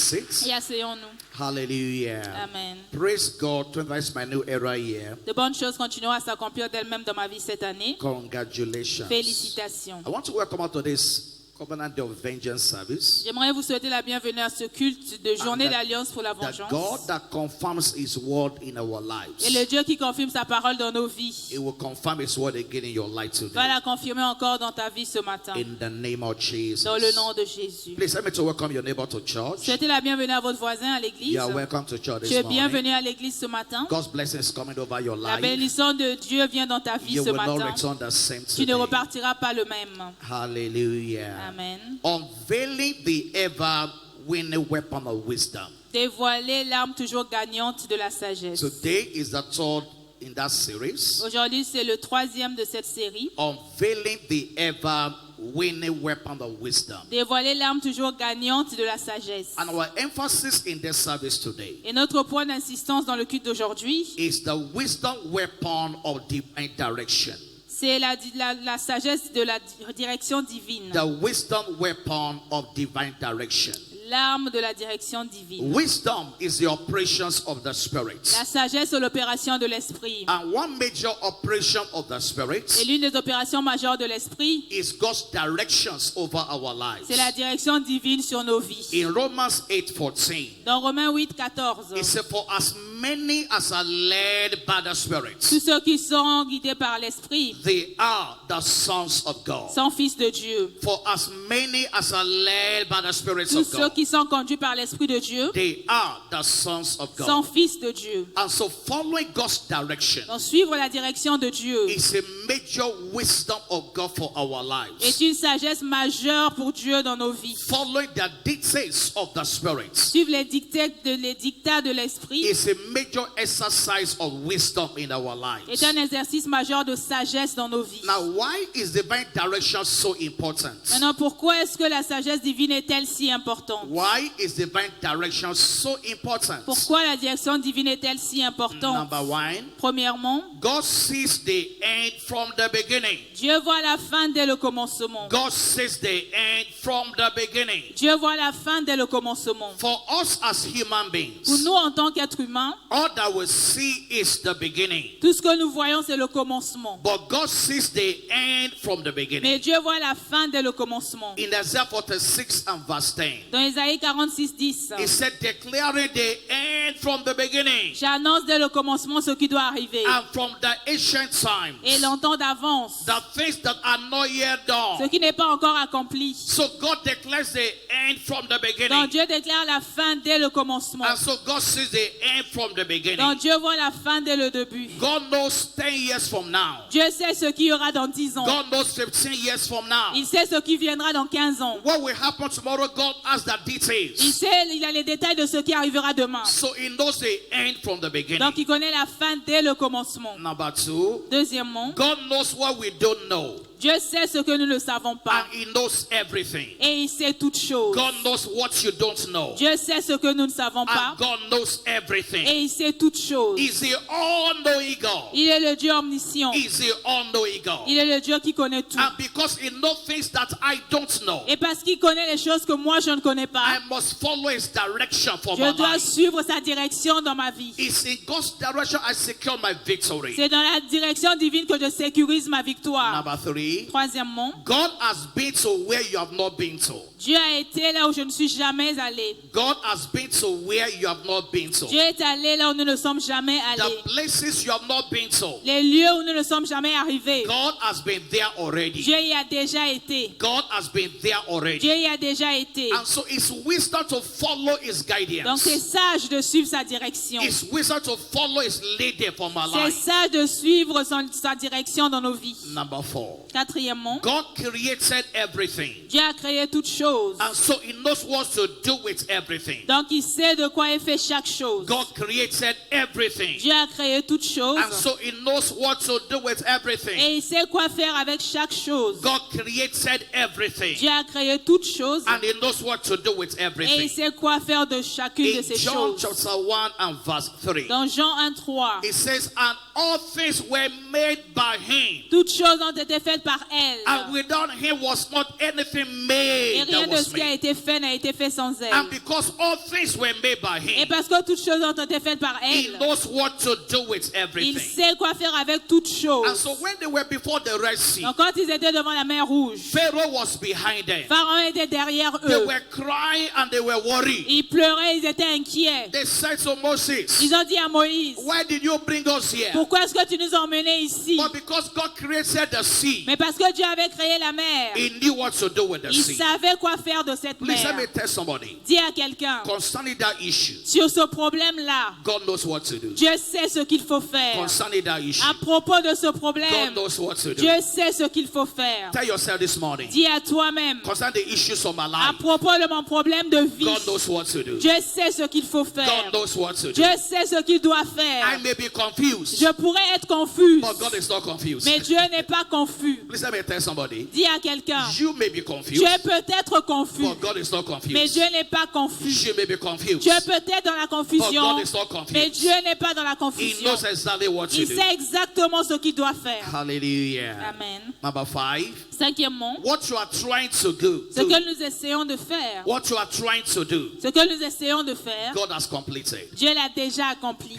seat. et asseyons-nous. Hallelujah. Amen. Praise God. 25 is my new era year. De bonnes choses continueront à s'accomplir d'elles-mêmes dans ma vie cette année. Congratulations. Félicitations. I want to welcome you to this Covenant Day of Vengeance service. J'aimerais vous souhaiter la bienvenue à ce culte de journée And d'alliance pour la The vengeance. God that confirms His word in our lives, Et le Dieu qui confirme sa parole dans nos vies He will confirm His word again in your life va today. la confirmer encore dans ta vie ce matin. In the name of Jesus. Dans le nom de Jésus. Please help me to welcome your neighbor to church. Souhaitez la bienvenue à votre voisin à l'église. You are welcome to church Tu this es morning. bienvenu à l'église ce matin. God's blessing is coming over your La life. bénédiction de Dieu vient dans ta vie You ce will not matin. return the same Tu ne today. repartiras pas le même. Hallelujah. Amen. Unveiling the ever-winning weapon of wisdom. Dévoiler l'arme toujours gagnante de la sagesse. Today is the third in that series. Aujourd'hui, c'est le troisième de cette série. Unveiling the ever-winning weapon of wisdom. Dévoiler l'arme toujours gagnante de la sagesse. And our emphasis in this service today Et notre point d'insistance dans le culte d'aujourd'hui, is the wisdom weapon of divine direction. c'est la sagesse de la direction divine. The wisdom weapon of divine direction. L'arme de la direction divine. Wisdom is the operations of the Spirit. La sagesse est l'opération de l'esprit. And one major operation of the Spirit Et l'une des opérations majeures de l'esprit, is God's directions over our lives. c'est la direction divine sur nos vies. In Romans 8:14, Dans Romains 8, 14, it says, "For as many as are led by the Spirit, tous ceux qui sont guidés par l'esprit they are the sons of God." sont fils de Dieu. For as many as are led by the Spirit Tous of ceux God, qui sont conduits par l'esprit de Dieu they are the sons of sont God. fils de Dieu. And so following God's direction Donc suivre la direction de Dieu is a major wisdom of God for our lives. est une sagesse majeure pour Dieu dans nos vies. Following the dictates of the Spirit Suivre les dictats de l'esprit is a major exercise of wisdom in our lives. est un exercice majeur de sagesse dans nos vies. Now, why is divine direction so important? Maintenant, pourquoi est-ce que la sagesse divine est-elle si importante? Why is divine direction so important? Pourquoi la direction divine est-elle si importante? Number one, Premièrement, God sees the end from the beginning. Dieu voit la fin dès le commencement. God sees the end from the beginning. Dieu voit la fin dès le commencement. For us as human Pour beings, nous, en tant qu'êtres humains, all that we see is the beginning. tout ce que nous voyons, c'est le commencement. But God sees the end from the beginning. Mais Dieu voit la fin dès le commencement. In Isaiah 46 and verse 10, Dans Isaïe 46, 10, it said, declaring the end from the beginning j'annonce dès le commencement ce qui doit arriver. and from the ancient times, Et longtemps d'avance, the things that are not yet ce done. qui n'est pas encore accompli. So God declares the end from the Donc beginning. Dieu déclare la fin dès le commencement. And so God sees the end from the beginning. Donc Dieu voit la fin dès le début. God knows 10 years from now. Dieu sait ce qu'il y aura dans 10 ans. God knows 15 years from now. Il sait ce qui viendra dans 15 ans. What will happen tomorrow, God has the Il details. sait, il a les détails de ce qui arrivera demain. So He knows the end from the beginning. Donc il connaît la fin dès le commencement. Number two, Deuxièmement, God knows what we don't know. Dieu sait ce que nous ne savons pas. And He knows everything. Et il sait toutes choses. God knows what you don't know. Dieu sait ce que nous ne savons pas. And God knows everything. Et il sait toutes choses. He's the all-knowing God. Il est le Dieu omniscient. He's the all-knowing God. Il est le Dieu qui connaît tout. And because He knows things that I don't know, Et parce qu'il connaît les choses que moi je ne connais pas, I must follow His direction for my je dois life. suivre sa direction dans ma vie. It's in God's direction I secure my victory. C'est dans la direction divine que je sécurise ma victoire. Number three, Troisièmement, God has been to where you have not been to. Dieu a été là où je ne suis jamais allé. God has been to where you have not been to. Dieu est allé là où nous ne sommes jamais allés. The places you have not been to. Les lieux où nous ne sommes jamais arrivés. God has been there already. Dieu y a déjà été. God has been there already. Dieu y a déjà été. And so it's wisdom to follow His Donc guidance. c'est sage de suivre sa direction. It's wisdom to follow His leading for my C'est life. sage de suivre sa direction dans nos vies. Number four, Quatrièmement, God created everything. Dieu a créé toutes choses. And so He knows what to do with everything. Donc il sait de quoi il fait chaque chose. God created everything. Dieu a créé toutes choses. And so He knows what to do with everything. Et il sait quoi faire avec chaque chose. God created everything. Dieu a créé toutes choses. And He knows what to do with Et il everything. sait quoi faire de chacune de In ces John choses. chapter 1 and verse 3, Dans Jean 1, 3, it says, and all things were made by Him. toutes choses ont été faites par elle. And without Him was not anything Et made that Rien de was ce qui a made. été fait n'a été fait sans elle. And because all things were made by Et him, parce que toutes choses ont été faites par he elle, knows what to do with il everything. sait quoi faire avec toutes And choses. so when they were before the Red Sea, Donc quand ils étaient devant la mer Rouge, Pharaoh was behind them. Pharaon était derrière They eux. were crying and they were worried. Ils pleuraient, ils étaient inquiets. They said to Moses, Ils ont dit à Moïse, why did you bring us here? pourquoi est-ce que tu nous as emmenés ici? But because God created the sea, Mais parce que Dieu avait créé la mer, he knew what to do with the il sea. savait quoi faire de cette Please let me mer. tell somebody, Dis à quelqu'un, concerning that issue, sur ce problème-là, God knows what to do. Dieu sait ce qu'il faut faire. Concerning that issue, À propos de ce God problème, knows what to do. Dieu sait ce qu'il faut faire. Tell yourself this morning, Dis à toi-même, concerning the issues of my à life, propos de mon problème de vie, God knows what to do. Dieu sait ce qu'il faut faire. God knows what to do. Dieu sait ce qu'il doit I faire. may be confused, Je pourrais être confuse, but God is not confused. mais Dieu n'est pas confus. Please let me tell somebody, Dis à quelqu'un, you may be confused, Dieu peut être confus, but God is not mais confused. Dieu n'est pas confus. You may be confused, Dieu peut être dans la but confusion, God is not mais confused. Dieu n'est pas dans la He confusion. knows exactly what to Il do. sait exactement ce qu'il doit faire. Hallelujah. Amen. Number 5, Cinquièmement, what you are trying to do, ce que nous essayons de faire, what you are trying to do, ce que nous essayons de faire, God has completed. Dieu l'a déjà accompli.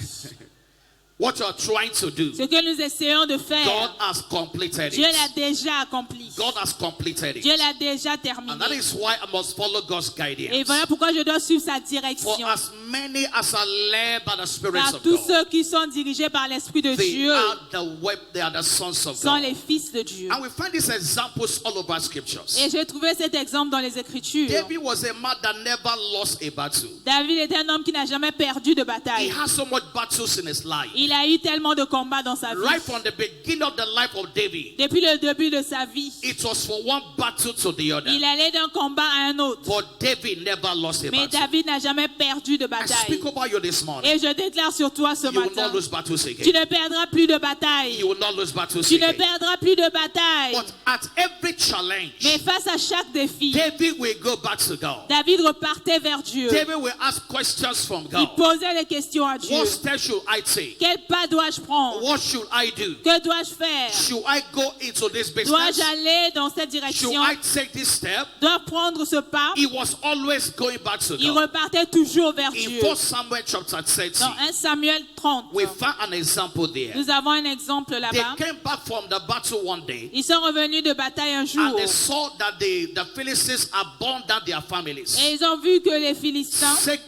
What you are trying to do, Ce que nous essayons de God faire, has completed Dieu l'a it. déjà accompli. God has completed Dieu it. l'a déjà And that terminé. is why I must follow God's Et guidance. voilà pourquoi je dois suivre sa For direction. as many as are led by the Spirit Car of tous God, ceux qui sont dirigés par l'Esprit de they Dieu are the sons of sont God. les fils de Dieu. And we find these examples all over scriptures. Et j'ai trouvé cet exemple dans les Écritures. David was a man that never lost a battle. David était un homme qui n'a jamais perdu de He bataille. had so much battles in his life. Il a eu tellement de combats dans sa vie. Right from the beginning of the life of David, Depuis le début de sa vie, it was from one battle to the other. il allait d'un combat à un autre. But David never lost a Mais battle. David n'a jamais perdu de I bataille. speak over you this morning. Et je déclare sur toi ce You will matin, not lose battles tu again. ne perdras plus de bataille. You will not lose battles Tu ne again. perdras plus de bataille. But at every challenge, Mais face à chaque défi, David will go back to God. David repartait vers Dieu. David will ask questions from Il God. posait des questions à Dieu. What step should I take? Quel pas dois-je prendre? What should I do? Que dois-je faire? Should I go into this Dois-je business? aller dans cette Should direction? I take this step? Dois-je prendre ce pas? He was always going back to Il God. repartait toujours vers In Dieu. 1 Samuel chapter 30, Dans 1 Samuel 30, we found an example there. nous avons un exemple They là-bas. came back from the battle one day Ils sont revenus de bataille un jour and they saw that the Philistines abandoned their families, et ils ont vu que les Philistins take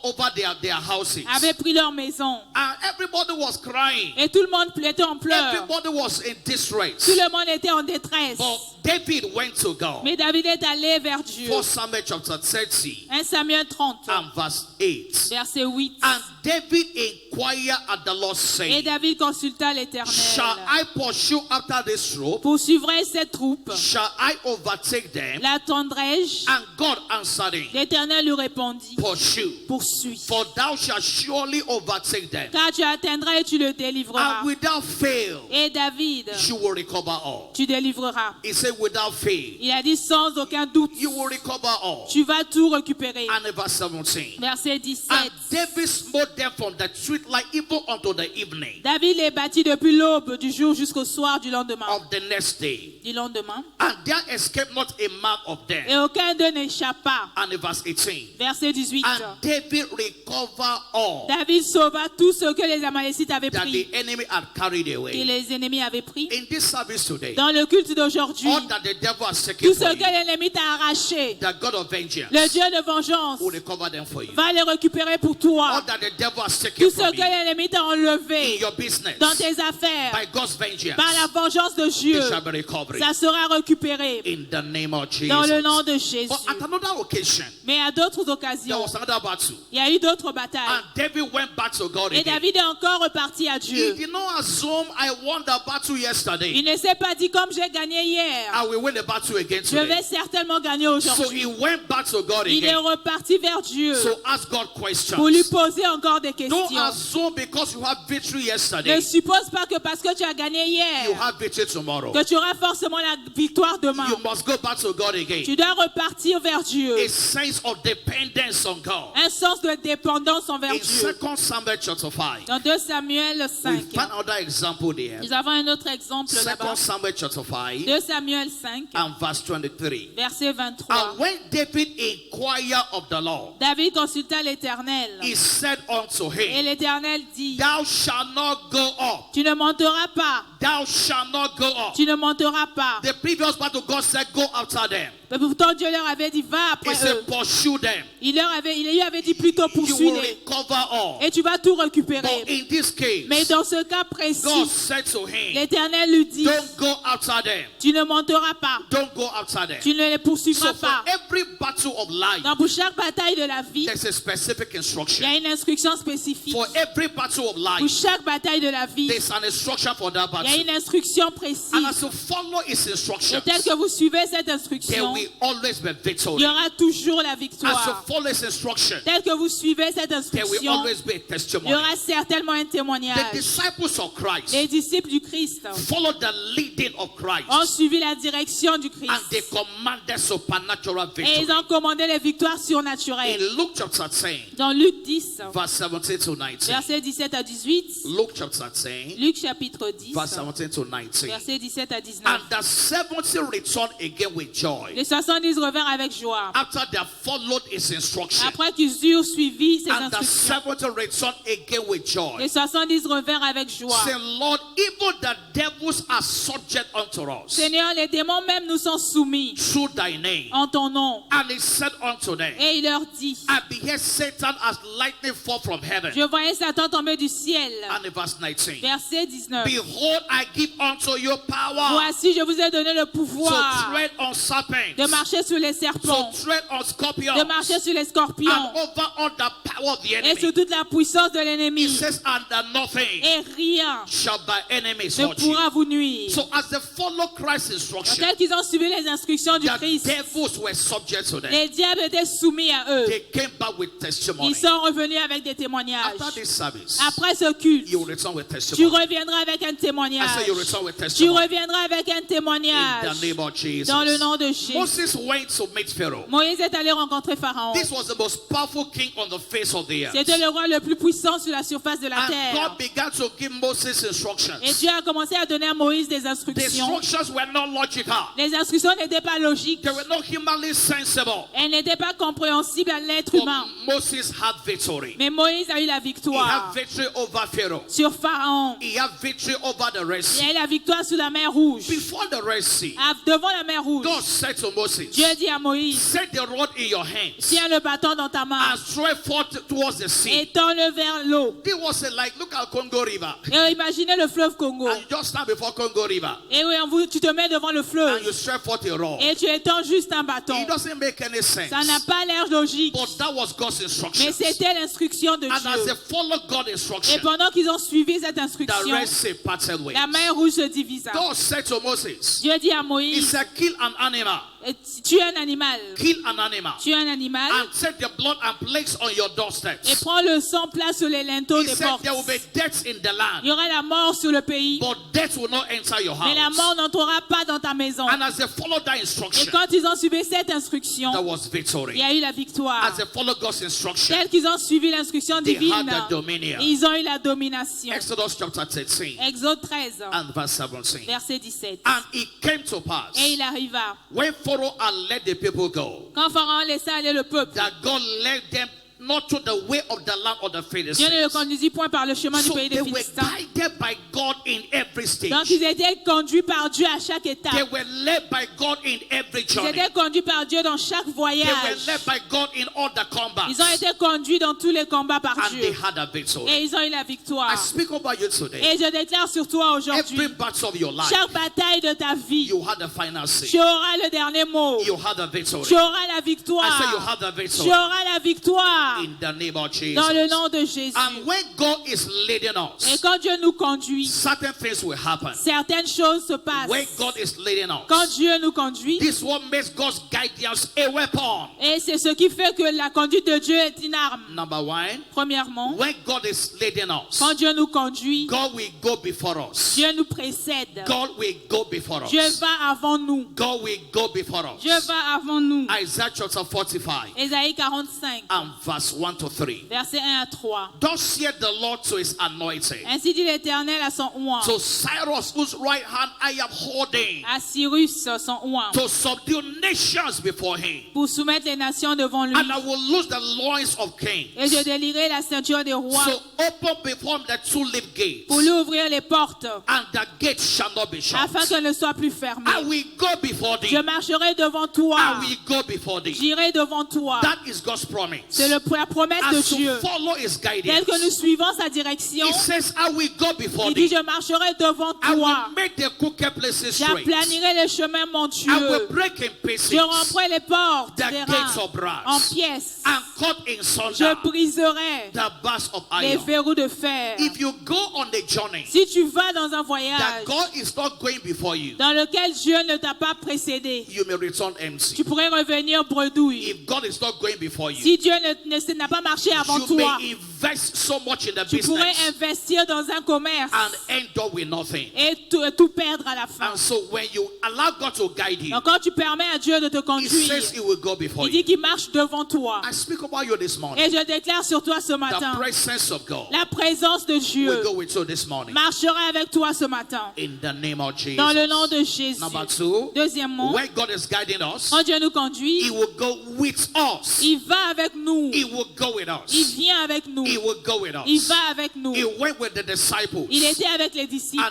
over their houses. avaient pris leur maison. And everybody was crying. Et tout le monde était en pleurs. Everybody was in distress. Tout le monde était en détresse. But David went to God. Mais David est allé vers Dieu. 1 Samuel chapter 30 1 Samuel 30, and verse 8. verset 8. And David inquired at the Lord, Et saying, David consulta Shall l'Éternel. I pursue after this troop? Poursuivrai-je cette troupe? Shall I overtake them? L'attendrai-je? And God answered him, L'Éternel lui répondit, Pursue, poursuis. for thou shalt surely overtake them. Car tu atteindras et tu le délivreras. And without fail, Et David, you will recover all. tu délivreras. He said, without fail, Il a dit sans aucun doute, you will recover all. tu vas tout récupérer. And in verse 17, Verset 17. and David smote them from the twilight even unto the evening David les battit depuis l'aube du jour jusqu'au soir du lendemain. of the next day. Du lendemain. And there escaped not a man of them. Et aucun d'eux n'échappa. And in verse 18, Verset 18. and David recovered all David sauva tout ce que les Amalécites avaient that pris, the enemy had carried que away. les ennemis avaient pris. In this service today, Dans le culte d'aujourd'hui, all that the devil has taken tout ce from que you, l'ennemi t'a arraché, the God of vengeance le Dieu de vengeance will recover them for you. va les récupérer pour All toi. that the devil has taken Tout ce from que you l'ennemi t'a in enlevé your business dans tes affaires, by God's vengeance, par la vengeance de it Dieu, shall be recovered ça sera récupéré in the name of dans le nom Jesus. de Jésus. But at another occasion, Mais à d'autres there occasions, was another battle. il y a eu d'autres batailles. And David went back to God Et again. David est encore reparti à He Dieu. did not assume I won the battle yesterday. Il ne s'est pas dit comme j'ai gagné hier, I will win the battle again je vais today. certainement gagner So aujourd'hui. he went back to God Il est again. reparti vers Dieu So ask God pour lui questions. poser encore des Don't questions. assume because you have victory Ne yesterday, suppose pas que parce que tu as gagné you hier, have victory tomorrow. que tu auras forcément seulement la victoire demain. You must go back to God again. Tu dois repartir vers Dieu. A sense of dependence on God. Un sens de dépendance envers In Dieu. 2 Samuel chapter 5, Dans 2 Samuel we 5, find another example there. nous avons un autre exemple 2 là-bas. Samuel chapter 5 2 Samuel 5, and verse 23. verset 23. And when David inquired of the Lord, David consulta l'Éternel. he said unto Et him, l'Éternel dit, Thou shalt not go up. tu ne monteras pas, Thou shalt not go up. tu ne monteras pas. The previous battle, God said, Go after them. Mais pourtant Dieu leur avait dit, va He après said, eux. Pursue them. Il lui avait dit plutôt You will poursuis-les. recover all. Et tu vas tout récupérer. But in this Mais case, dans ce cas God précis, said to him, l'Éternel lui dit, Don't go after them. tu ne monteras pas, Don't go after them. tu ne les poursuivras So for pas. every battle of life, Donc pour chaque bataille de la vie, there's a specific il y instruction. a une instruction spécifique. For every battle of Pour life, chaque bataille de la vie, there's an instruction for that il y a une battle. instruction And précise. as you follow his Et instructions, tel que vous suivez cette there instruction, will always be il victory. y aura toujours la As you victoire. follow his instruction, Tel que vous suivez cette there will instruction, always be a il y testimony. aura certainement un The témoignage. disciples of Christ Les disciples du Christ followed the leading of Christ, ont suivi la direction du and they Christ. commanded supernatural Et victory. ils ont commandé les victoires surnaturelles. In Luke chapter 10, Dans Luc 10, verse 17 to 19. versets 17 à 18, Luke chapter 10, Luc chapitre 10, verse 17 to 19. versets 17 à 19. And the 70 returned again with joy Les 70 revinrent avec joie. after they had followed his instruction. Après qu'ils eurent suivi ses And the instructions, 70 returned again with joy, les 70 revinrent avec joie. saying, Lord, even the devils are subject unto us Seigneur, les démons même nous sont soumis through thy name. en ton nom. And he said unto them, Et il leur dit, I beheld Satan as lightning fall from heaven. je voyais Satan tomber du ciel. And in verse 19, Verset 19. behold, I give unto you power Voici, je vous ai donné le to pouvoir tread on serpents, de marcher sur les to serpents, tread on de scorpions, marcher sur les scorpions and over all the power of the et enemy. sur toute la puissance de He l'ennemi. says, and nothing Et rien shall by enemies ne hurt you. pourra vous nuire. So as they follow Christ's instruction, Tels qu'ils ont suivi les instructions du the Christ, devils were subject to them. les diables étaient soumis à eux. They came back with testimony. Ils sont revenus avec des témoignages. After this service, Après ce culte, you will return with tu testimony. reviendras avec un I témoignage. say you return with Tu testimony. reviendras avec un In témoignage the name of Jesus. dans le nom de Jésus. Moses went to meet Pharaoh. Moïse est allé rencontrer Pharaon. This was the most powerful king on the face of the earth. C'était le roi le plus puissant sur la surface de la And terre. God began to give Moses Et instructions. Dieu a commencé à donner à Moïse des The instructions. instructions were not logical. Les instructions n'étaient pas logiques. They were not humanly sensible. Elles n'étaient pas compréhensibles à l'être But humain. Moses had victory. Mais Moïse a eu la He had victoire victory over Pharaoh. sur Pharaon. He had victory over the Red Il Sea. a eu la victoire sur la mer Rouge. Before the Red Sea, Devant la mer Rouge, God said to Moses, Dieu dit à Moïse, set the rod in your hands tiens le bâton dans ta main and stretch forth towards the sea. et tends-le vers l'eau. It was like, look at Congo River. Et imaginez le fleuve Congo. And you just stand before Congo River Et oui, tu te mets devant le and fleuve you stretch forth a rod. et tu étends juste un bâton. It doesn't make any sense. Ça n'a pas l'air logique, But that was God's mais instruction. c'était l'instruction de And as they Dieu. followed God's Et instruction, pendant qu'ils ont suivi cette the instruction, Red Sea parted ways. la mer Rouge se divisa. God said to Moses, Dieu dit à he Moïse, said, kill an animal. tue un animal. Kill an animal. Tue un animal And take the blood and place on your et doorsteps. prends le sang, place sur les linteaux He des said portes. there will be death in the land, Il y aura la mort sur le pays, but death will not enter your mais la house. mort n'entrera pas dans ta maison. And as they followed that Et instruction, quand ils ont suivi cette instruction, there was il victory. y a eu la victoire. As they followed God's instruction, Tels qu'ils ont suivi l'instruction they divine, had the dominion. ils ont eu la domination. Exodus chapter 13 Exode 13, and verse 17. verset 17. And it came to pass, Et il arriva, when Pharaoh had let the people go, quand Pharaon laissa aller le peuple, that God led them not to the way of the land of the Dieu ne le Philistines. conduisit point par le chemin du So pays they des were Philistins. guided by God in every stage. Donc ils étaient conduits par Dieu à chaque They étape. were led by God in every Ils journey. étaient conduits par Dieu dans chaque They were voyage. led by God in all the combats. Ils ont été conduits dans tous les combats par And they Dieu. had a victory. Et ils ont eu la I victoire. speak over you today. Et je déclare sur toi aujourd'hui, Every battle of your life, chaque bataille de ta vie, you had the final say. tu auras le dernier mot. You had a victory. Tu auras la I say you victoire. had a Tu victory. auras la victoire. gloire. In the name of Jesus. Dans le nom de Jésus. And when God is leading Et us, quand Dieu nous conduit, certain things will happen. certaines choses se passent. When God is leading Quand us, Dieu nous conduit, this is what makes God's guidance a weapon. et c'est ce qui fait que la conduite de Dieu est une arme. Number one, Premièrement, when God is leading us, quand Dieu nous conduit, God will go before us. Dieu nous précède. God will go before Dieu us. va avant nous. God will go before Dieu us. va avant nous. Isaiah chapter 45 Ésaïe 45, and verse 1 to 3. versets 1 à 3. Thus saith the Lord to his anointed, Ainsi dit l'Éternel à son oint, to Cyrus, whose right hand I am holding, à Cyrus son oint, to subdue nations before him. pour soumettre les nations devant lui. And I will loose the loins of kings. Et je délierai la ceinture des rois So open before him the two-leaf gates, pour lui ouvrir les portes, and the gates shall not be shut. afin qu'elles ne soient plus fermées. I will go before thee. Je marcherai devant toi. I will go before thee. J'irai devant toi. That is God's promise. C'est la promesse de As Dieu. to follow his Tel guidance, que nous suivons sa direction, he says, I will go before il dit, thee. je marcherai devant I will toi. make the crooked places straight. J'aplanirai les chemins I will montueux. break in pieces Je romprai les portes the des gates reins of brass en pièces. and cut in Je sunder briserai the bars of les iron. verrous de fer. If you go on the journey Si tu vas dans un that voyage God is not going before you, dans lequel Dieu ne t'a pas précédé, you may return empty. tu pourrais revenir bredouille. If God is not going before you, Si Dieu n'a pas marché avant you toi, may invest so much in the tu pourrais business investir dans un commerce and end up with nothing. et tout perdre à la fin. And so when you allow God to guide you, Donc quand tu permets à Dieu de te He conduire, says He will go before il dit you. qu'il marche devant toi. I speak about you this morning. Et je déclare sur toi ce The matin, presence of God la présence de will Dieu go with you this morning. marchera avec toi ce matin. In the name of Jesus. Dans le nom de Jésus. Number two, Deuxièmement, when God is guiding us, quand Dieu nous He conduit, will go with us. il va avec nous. He will go with Il us. vient avec nous. He will go with Il us. va avec nous. He went with the disciples, Il était avec les disciples.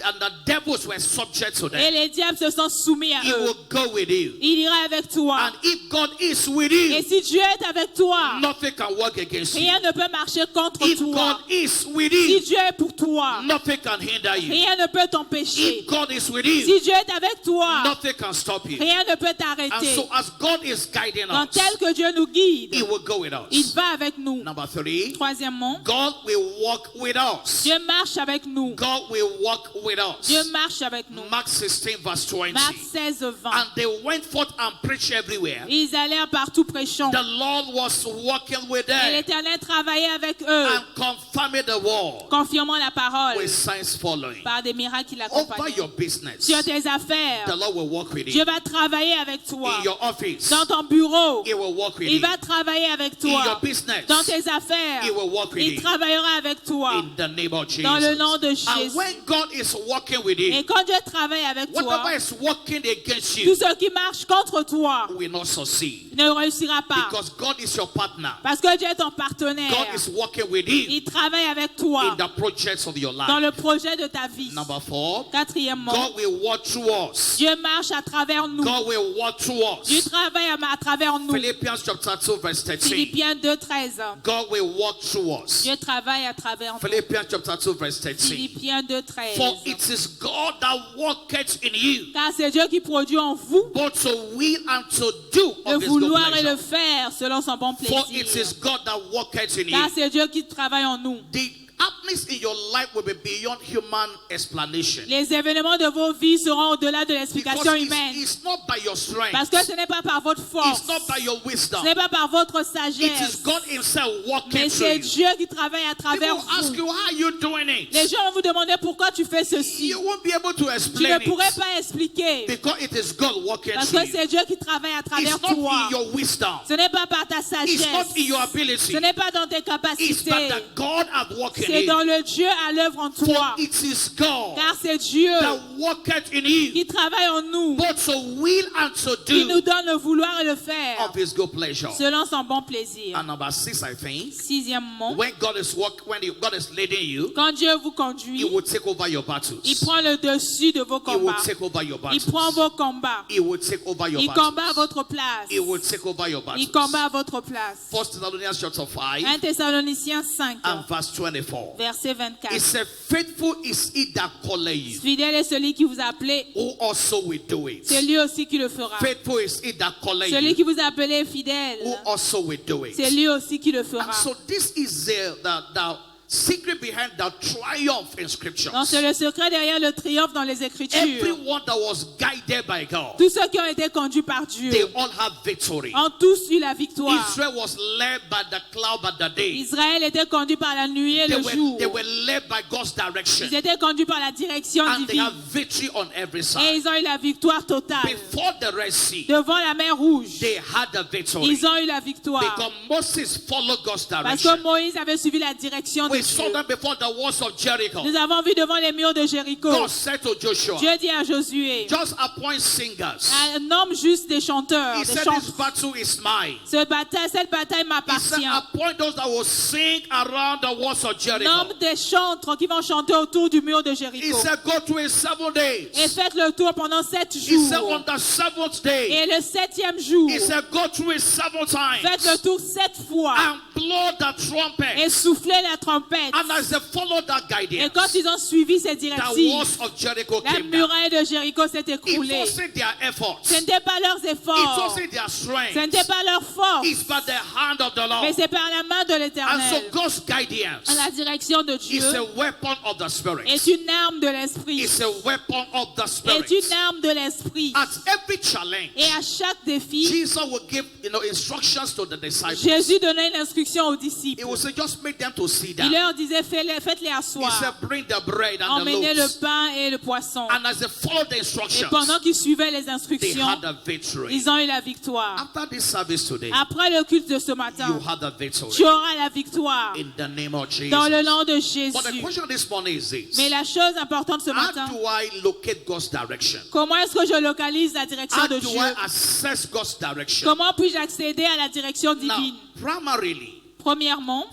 and the devils were subject to Et them. les diables se sont soumis à He eux. will go with you. Il ira avec toi. And if God is with Et you, si Dieu est avec toi, nothing can work against you. rien ne peut marcher contre If toi. God is with Si you, Dieu est pour toi, nothing can hinder you. rien ne peut t'empêcher. If God is with you, Si Dieu est avec toi, nothing can stop you. rien ne peut And t'arrêter. so as God is guiding Donc us, tel que Dieu nous guide, He will go with il us. va avec nous. Number three, Troisièmement, God will walk with us. Dieu marche avec nous. God will walk with us. Dieu marche avec nous. Mark 16 verse 20. Marc 16, 20. And they went forth and preached everywhere. Ils allèrent partout prêchant. The Lord was walking with Et them l'Éternel travaillait avec eux, and confirming the word confirmant la parole with signs following. par des miracles qui Over l'accompagnaient. your business, Sur tes the affaires, Lord will walk with Dieu you. va travailler avec toi. In your office, Dans ton bureau, He will walk with il you. va travailler avec In your toi. business, Dans tes affaires, He will walk with il you. travaillera avec toi. In the name of Dans le nom de Jesus. And Jésus. when God is walking with Et you, quand Dieu travaille avec toi, whatever is working against tout you ce qui marche contre toi will not succeed. ne réussira pas. Because God is your partner. Parce que Dieu est ton partenaire. God is working with you Il travaille avec toi in the projects of your dans life. le projet de ta vie. Number 4, Quatrièmement, God will walk through us. Dieu marche à travers nous. God will walk through Dieu us. travaille à travers nous. Philippians chapter 2 verse 13. Philippiens 2, 13. God will walk through us. Dieu travaille à travers nous. Philippians chapter 2 verse 13. Philippiens 2, 13. For it is God that worketh in you, Car c'est Dieu qui produit en vous both to will and to do le of His good vouloir et le pleasure. faire selon son bon For it plaisir. is God that worketh in Car you. c'est Dieu qui travaille en nous. The happenings in your life will be beyond human explanation. Les événements de vos vies seront au-delà de l'explication Because humaine. it's not by your strength. Parce que ce n'est pas par votre force. It's not by your wisdom. Ce n'est pas par votre It is sagesse. God Himself walking Mais through c'est you. Dieu qui travaille à People travers will ask vous. you, how are you doing Les it? gens vont vous demander pourquoi tu fais ceci. You won't be able to Tu explain ne pourrais it. pas expliquer. Because it is God walking Parce through que you. c'est Dieu qui travaille à travers It's not toi. in your wisdom. Ce n'est pas par ta It's sagesse. not in your ability. Ce n'est pas dans tes It's capacités. but that God at work in C'est you. dans le Dieu à l'œuvre en For toi. it is God Car c'est Dieu that worketh in you, qui travaille en nous, both to will and to qui nous do donne le vouloir et le faire of His good pleasure. selon son bon plaisir. And number 6, I think, Sixièmement, when God is God is leading you, quand Dieu vous He conduit, will take over your il battles. prend le dessus de vos He will combats. take over your Il prend battles. vos combats. He will take over your Il combat à battles. votre place. He will take over your Il battles. combat à votre place. 1 Thessalonians chapter 5 1 Thessaloniciens 5, and verse 24. 24. verset It 24. said, faithful is he that calleth you, Fidèle est celui qui vous a appelé, who also will do it. c'est lui aussi qui le fera. Faithful is he that calleth Celui you, qui vous a appelé est fidèle, who also will do it. c'est lui aussi qui le And fera. so this is the secret behind the triumph in scriptures. Donc c'est le secret derrière le triomphe dans les Écritures. Everyone that was guided by God, Tous ceux qui ont été conduits par Dieu they all have victory. ont tous eu la victoire. Israel was led by the cloud by the day. Israël était conduit par la nuit et le jour. They were led by God's direction. Ils étaient conduits par la direction And they divine. have victory on every Et side. ils ont eu la victoire totale. Before the Red Sea, Devant la mer Rouge, they had the victory. ils ont eu la victoire. Because Moses followed God's Parce direction. que Moïse avait suivi la direction de We saw Dieu. them before the walls of Jericho. Nous avons vu devant les murs de Jéricho. God said to Joshua, Dieu dit à Josué, just appoint singers. nomme juste des chanteurs, He des said, chanteurs. this battle is mine. Cette bataille He said, m'appartient. appoint those that will sing around the walls of Jericho. Nomme des chantres qui vont chanter autour du mur de He Jéricho. said, go to it 7 days. Et faites le tour pendant 7 He said, on jours. the 7th day, Et le 7e jour, he said, go through it 7 faites le times tour 7 fois. and blow the Et trumpet. soufflez la trompette. And as they followed that Et guidance, quand ils ont suivi ces the directives, walls of Jericho la came down. muraille de Jéricho s'est It écroulée. wasn't their efforts. Ce n'était pas leurs It efforts. wasn't their Ce strength. n'était pas leur force. It's by the hand of the Mais Lord. c'est par la main de And so l'Éternel. God's guidance La direction de Dieu is a weapon of the Spirit. est une arme de l'esprit. It's a weapon of the Est Spirit. une arme de l'esprit. At every challenge, Et à chaque défi, Jesus will give instructions to the disciples. Jésus donnait une instruction aux He disciples. will say, just make them to sit down. Il leur disait, faites-les He asseoir. said, bring the bread and the Emmenez le loaves. pain et le poisson. And as they followed the Et instructions, pendant qu'ils suivaient les they instructions, had the victory. ils ont eu la victoire. After this service today, Après le culte de ce you matin, had the victory. tu auras la victoire In the name of dans le Jesus. nom de But the Jésus. question this morning is this. Mais la chose importante ce How matin, do I locate God's direction? comment est-ce que je localise la direction How de do Dieu? I assess God's direction? Comment puis-je accéder à la direction Now, divine? primarily, Premièrement,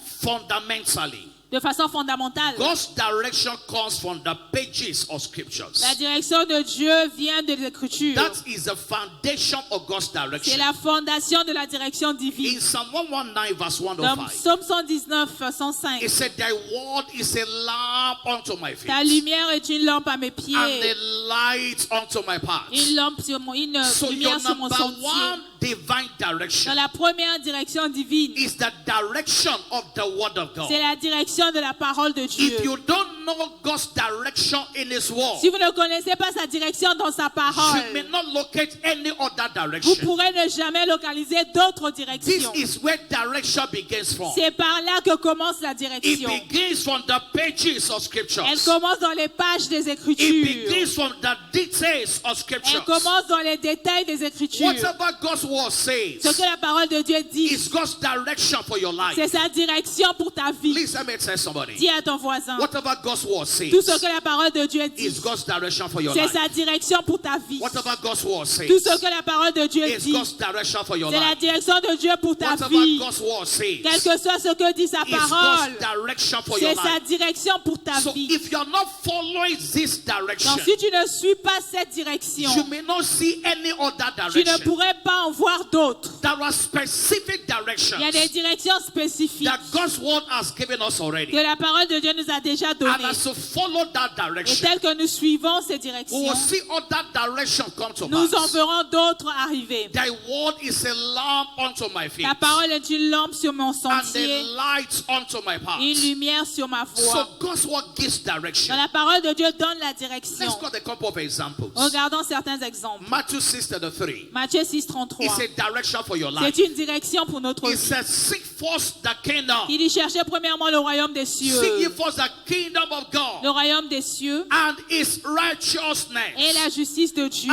fundamentally, de façon fondamentale, God's direction comes from the pages of scriptures. la direction de Dieu vient des Écritures. That is the foundation of God's C'est direction. la fondation de la direction In divine. Psalm 119, verse Dans 105, Psaume 119, 105, it said, thy word is a lamp unto my ta feet lumière est une lampe à mes and pieds, a light unto my path. une lampe sur une So your lumière sur mon number sentier. one divine Dans direction la première direction divine, is the direction of the word of God. c'est la direction de la parole de Dieu. If you don't know God's direction in His word, Si vous ne connaissez pas sa direction dans sa parole, you may not locate any other vous direction. pourrez ne jamais localiser d'autres This directions. is where direction begins from. C'est par là que commence la It direction. begins from the pages of scriptures. Elle commence dans les pages des It Écritures. begins from the details of Elle scriptures. commence dans les détails des Écritures. Whatever God's word says Ce que la parole de Dieu dit, is God's direction for your life. c'est sa direction pour ta vie. Please let me tell somebody. Dis à ton voisin, Whatever God's word tout ce says que la parole de Dieu dit, is God's direction for your c'est life. sa direction pour ta vie. Whatever God's word Tout ce says que la parole de Dieu is dit, God's direction for your c'est la life. direction de Dieu pour ta Whatever vie. God's word Quel says que soit ce que dit sa is parole, God's direction for your c'est sa life. direction pour ta So vie. if you're not following this direction, Donc si tu ne suis pas cette direction, you may not see any other tu ne direction. pourrais pas en voir d'autres. There are specific directions Il y a des directions spécifiques that God's word has given us already. que la parole de Dieu nous a déjà And données. as to follow that Et direction, telles que nous suivons ces we directions, will see other directions come to nous en pass. verrons d'autres arriver. Thy word is a lamp unto my feet Ta parole est une lampe sur mon and a sentier, light unto my path. une lumière sur ma So voie. God's word gives direction. Donc la parole de Dieu donne la Let's direction. got a couple of examples. Regardons certains exemples. Matthew 6:33. Matthieu 6,33. It's a direction for your life. C'est une direction pour notre It vie. says, seek first the kingdom. Il y cherchait premièrement le royaume des cieux. Seek ye first the kingdom of Le God royaume des cieux and His righteousness. et la justice de And Dieu.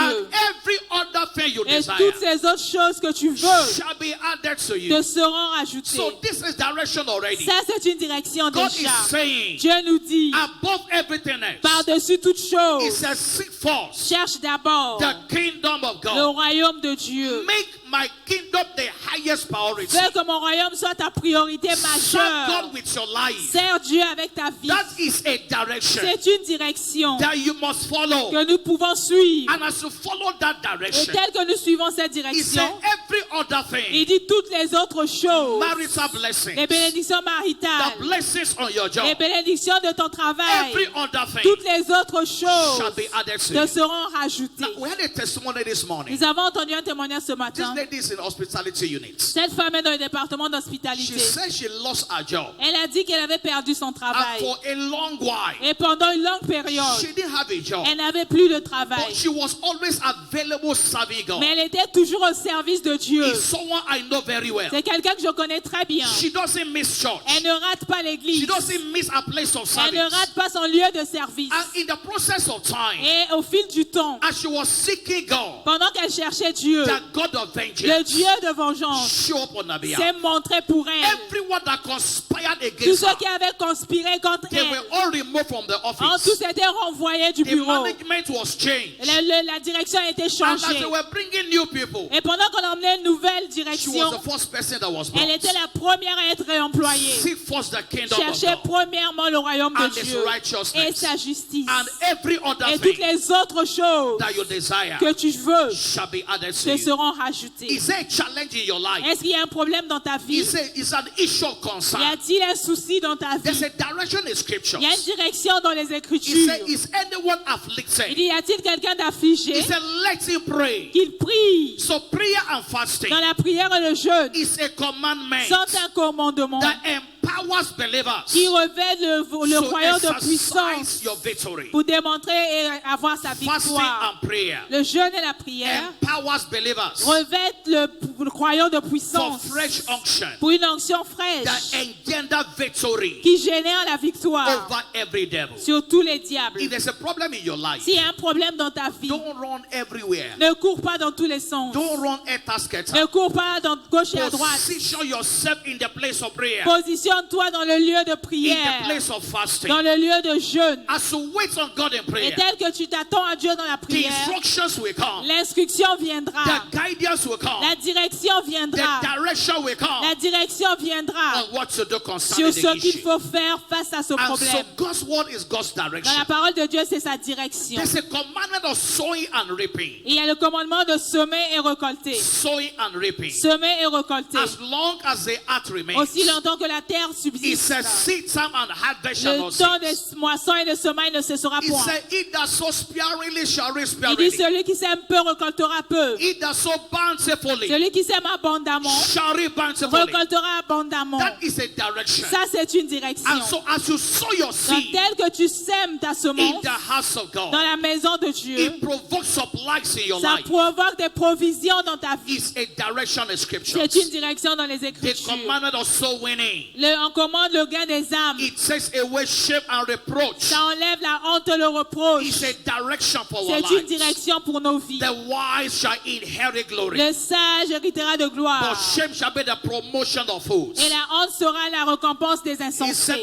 every other thing you Et desire toutes ces autres choses que tu veux shall be added to te you. seront rajoutées. So this is direction already. Ça, c'est une direction God is déjà. saying, Dieu nous dit, above everything else, par-dessus toute He chose, says, seek first cherche d'abord the kingdom of le God. royaume de Dieu. Make my kingdom the highest priority. Fais que mon royaume soit ta priorité Serve majeure. God with your life. Sers Dieu avec ta vie. That is a direction C'est une direction that you must follow. que nous pouvons suivre. And as you follow that Et direction, tel que nous suivons cette he said direction, every other il thing, dit toutes les autres choses, marital blessings, les bénédictions the maritales, blessings on your les job, bénédictions de ton travail, every other thing toutes les autres shall choses be added to te you. seront rajoutées. Now, we had a testimony this morning. Nous avons entendu un témoignage ce This matin. lady is in hospitality unit. Cette femme est dans le département She d'hospitalité. said she lost her job. Elle a dit qu'elle avait perdu son And travail. for a long while, Et pendant une longue période, she didn't have a job. elle n'avait plus de But travail. she was always available serving God. Mais elle était toujours au service de Dieu. It's someone I know very well. C'est quelqu'un que je connais très bien. She doesn't miss church. Elle ne rate pas She l'église. doesn't miss a place of Elle ne service. rate pas son lieu de service. And in the process of time, Et au fil du temps, as she was seeking God, pendant qu'elle cherchait Dieu, the God of le vengeance Dieu de vengeance show up on her behalf. s'est montré pour elle. Everyone that conspired Tous against ceux her, qui avaient conspiré contre they were elle all removed from the ont office. tous été renvoyés du The bureau. management was changed. La direction a été And as changée. they were bringing new people, Et pendant qu'on emmenait une nouvelle she direction, was the first person that was elle brought. était la première à être réemployée. Seek first the kingdom of Cherchez God premièrement le royaume and de his Dieu et righteousness, sa justice. and every other Et toutes thing les autres choses that you desire que tu veux shall be added to te you. seront rajoutées. Is there a challenge in your life? Est-ce qu'il y a un problème dans ta vie? Is an issue of Y concern? a-t-il un souci dans ta There's vie? a direction in scriptures. Il y a une direction dans les He Écritures. said, is anyone Il afflicted? dit, y a-t-il quelqu'un d'affligé He said, let him pray. qu'il prie? So prayer and fasting Dans la prière et le jeûne is a commandment sont un commandement that empowers believers qui revêt le to royaume de puissance exercise your victory. pour démontrer et avoir sa Fasting victoire. and prayer Le jeûne et la prière empowers believers revêtent le royaume de for puissance fresh unction pour une onction that fraîche engender victory qui génère la victoire over every devil. sur tous les diables. If there's a problem in your life, S'il y a un problème dans ta vie, don't run everywhere. ne cours pas dans tous les sens. Don't run etasket. Ne cours pas dans gauche et à droite. Position yourself in the place of prayer, Positionne-toi dans le lieu de in the prière, place of fasting. dans le lieu de jeûne. As you wait on God in Et prayer, tel que tu t'attends à Dieu dans la the prière, instructions will come, l'instruction viendra. the guidance will come, La direction the viendra. direction will come La direction viendra on what to do concerning sur ce the qu'il issue. faut faire face à ce And so problème. God's word is God's Dans direction. la parole de Dieu, c'est sa direction. There's a commandment of sowing and reaping. Il y a le commandement de semer et récolter. Sowing and reaping. Semer et récolter. As long as the earth remains, Aussi longtemps que la terre it subsiste, says seed time and harvest shall le not temps cease. de moisson et de semaille ne cessera It point. said, he that sows sparingly shall reap Il dit, sparingly. celui qui sème peu récoltera peu. He that sows bountifully Celui qui sème abondamment shall reap bountifully. récoltera abondamment. That is a direction. Ça, c'est une direction. And so as you sow your Donc, seed tel que tu sèmes ta in semence the house of dans God, la maison de Dieu, it provokes supplies in your ça life. provoque des provisions dans ta vie. It's a direction in scripture. C'est une direction dans les The Écritures. commandment of soul winning. On commande le gain des âmes. It takes away shame and reproach. Ça enlève la honte et le reproche. It's a direction for our C'est une lives. direction pour nos vies. The wise shall inherit glory, Le sage héritera de but gloire. shame shall be the promotion of fools. Et la honte sera la récompense des He insensés. said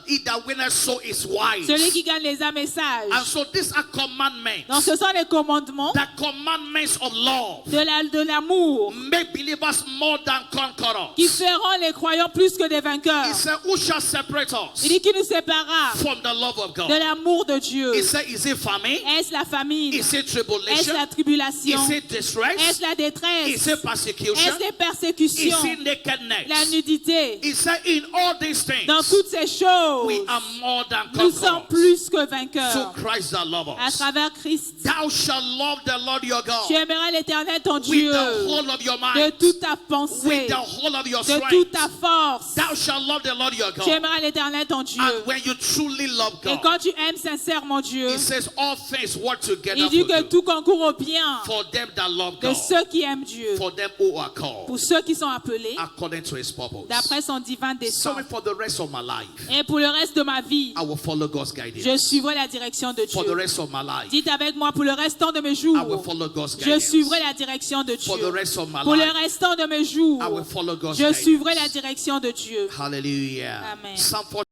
he that winneth so is wise. Celui qui gagne les âmes est And sage. so these are commandments. Donc ce sont les commandements The commandments of love de l'amour make believers more than conquerors. qui feront les croyants plus que des vainqueurs. He said, who shall separate us Il dit qui nous séparera from the love of de God? l'amour de Dieu. He said, is it famine? Est-ce la famine? Is it Est-ce tribulation? la tribulation? Is it distress? Est-ce la Is détresse? it persecution? Est-ce les persécutions? Is it nakedness? La nudité? He said, in all these things, Dans toutes ces choses, we are more than nous sommes conquerors plus que through vainqueurs Christ that love à us. travers Christ. Thou shalt love the Lord your Tu God aimeras l'Éternel ton with Dieu the whole of your de mind, toute ta with pensée, the whole of your de toute strength. ta force. Thou shalt love the Lord your Tu God. aimeras l'Éternel ton Dieu. And when you truly love Et God, quand tu aimes sincèrement Dieu, it says all things work together il dit for que good tout concourt au bien for them that love de God, ceux qui aiment Dieu, for them who are called pour ceux qui sont appelés according to his purpose. d'après son divin So dessein. for the rest of my life, Et pour le reste de ma vie, I will follow God's je guidance. suivrai la direction de For the Dieu. rest of my life, Dites avec moi, pour le restant de mes I will jours, follow God's je guidance. suivrai la direction de For the Dieu. rest of my Pour le life, restant de mes jours, I will follow God's je suivrai la guidance. direction de Dieu. Hallelujah. Amen. Psalm